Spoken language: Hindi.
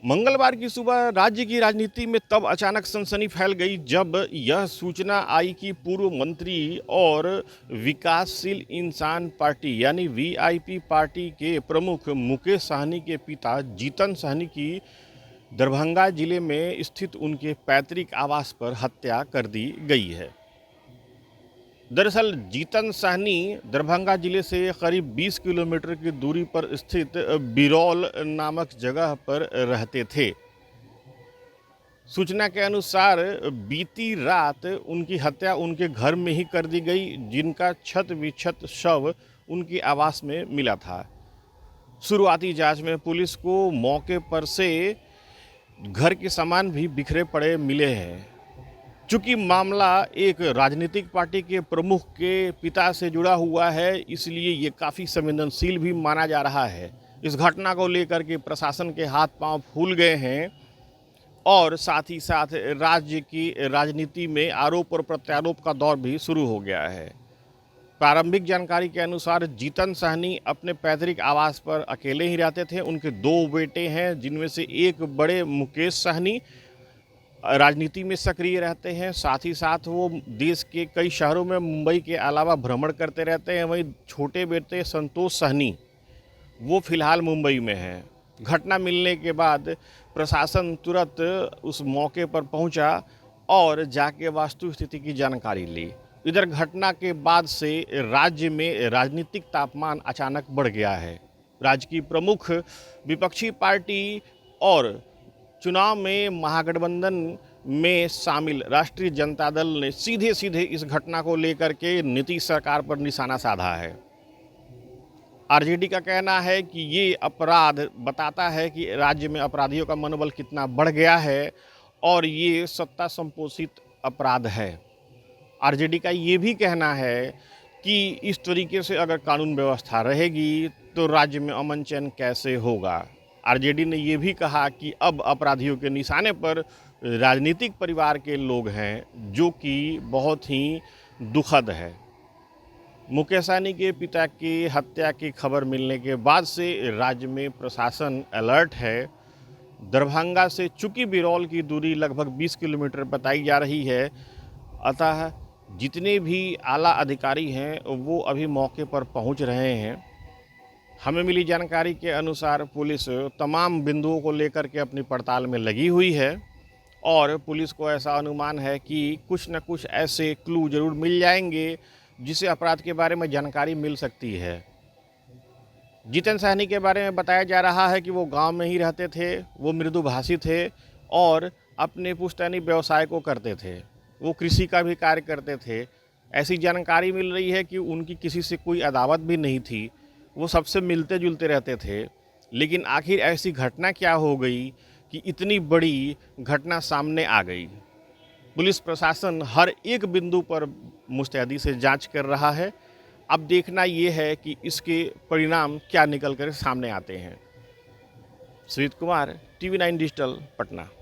मंगलवार की सुबह राज्य की राजनीति में तब अचानक सनसनी फैल गई जब यह सूचना आई कि पूर्व मंत्री और विकासशील इंसान पार्टी यानी वीआईपी पार्टी के प्रमुख मुकेश सहनी के पिता जीतन सहनी की दरभंगा जिले में स्थित उनके पैतृक आवास पर हत्या कर दी गई है। दरअसल जीतन सहनी दरभंगा जिले से करीब 20 किलोमीटर की दूरी पर स्थित बिरौल नामक जगह पर रहते थे। सूचना के अनुसार बीती रात उनकी हत्या उनके घर में ही कर दी गई, जिनका क्षत विक्षत शव उनकी आवास में मिला था। शुरुआती जांच में पुलिस को मौके पर से घर के सामान भी बिखरे पड़े मिले हैं। चूंकि मामला एक राजनीतिक पार्टी के प्रमुख के पिता से जुड़ा हुआ है, इसलिए ये काफ़ी संवेदनशील भी माना जा रहा है। इस घटना को लेकर के प्रशासन के हाथ पांव फूल गए हैं और साथ ही साथ राज्य की राजनीति में आरोप और प्रत्यारोप का दौर भी शुरू हो गया है। प्रारंभिक जानकारी के अनुसार जीतन सहनी अपने पैतृक आवास पर अकेले ही रहते थे। उनके 2 बेटे हैं, जिनमें से एक बड़े मुकेश सहनी राजनीति में सक्रिय रहते हैं। साथ ही साथ वो देश के कई शहरों में मुंबई के अलावा भ्रमण करते रहते हैं। वहीं छोटे बेटे संतोष सहनी वो फिलहाल मुंबई में हैं। घटना मिलने के बाद प्रशासन तुरंत उस मौके पर पहुंचा और जाके वास्तु स्थिति की जानकारी ली। इधर घटना के बाद से राज्य में राजनीतिक तापमान अचानक बढ़ गया है। राज्य की प्रमुख विपक्षी पार्टी और चुनाव में महागठबंधन में शामिल राष्ट्रीय जनता दल ने सीधे सीधे इस घटना को लेकर के नीतीश सरकार पर निशाना साधा है। आरजेडी का कहना है कि ये अपराध बताता है कि राज्य में अपराधियों का मनोबल कितना बढ़ गया है और ये सत्ता संपोषित अपराध है। आरजेडी का ये भी कहना है कि इस तरीके से अगर कानून व्यवस्था रहेगी तो राज्य में अमन चैन कैसे होगा। आरजेडी ने ये भी कहा कि अब अपराधियों के निशाने पर राजनीतिक परिवार के लोग हैं, जो कि बहुत ही दुखद है। मुकेश सहनी के पिता की हत्या की खबर मिलने के बाद से राज्य में प्रशासन अलर्ट है। दरभंगा से चूंकि बिरौल की दूरी लगभग 20 किलोमीटर बताई जा रही है, अतः जितने भी आला अधिकारी हैं वो अभी मौके पर पहुंच रहे हैं। हमें मिली जानकारी के अनुसार पुलिस तमाम बिंदुओं को लेकर के अपनी पड़ताल में लगी हुई है और पुलिस को ऐसा अनुमान है कि कुछ न कुछ ऐसे क्लू जरूर मिल जाएंगे जिसे अपराध के बारे में जानकारी मिल सकती है। जीतन सहनी के बारे में बताया जा रहा है कि वो गांव में ही रहते थे, वो मृदुभाषी थे और अपने पुश्तैनी व्यवसाय को करते थे। वो कृषि का भी कार्य करते थे। ऐसी जानकारी मिल रही है कि उनकी किसी से कोई अदावत भी नहीं थी, वो सबसे मिलते जुलते रहते थे। लेकिन आखिर ऐसी घटना क्या हो गई कि इतनी बड़ी घटना सामने आ गई। पुलिस प्रशासन हर एक बिंदु पर मुस्तैदी से जांच कर रहा है। अब देखना ये है कि इसके परिणाम क्या निकल कर सामने आते हैं। Sujit Kumar, TV9 digital, Patna.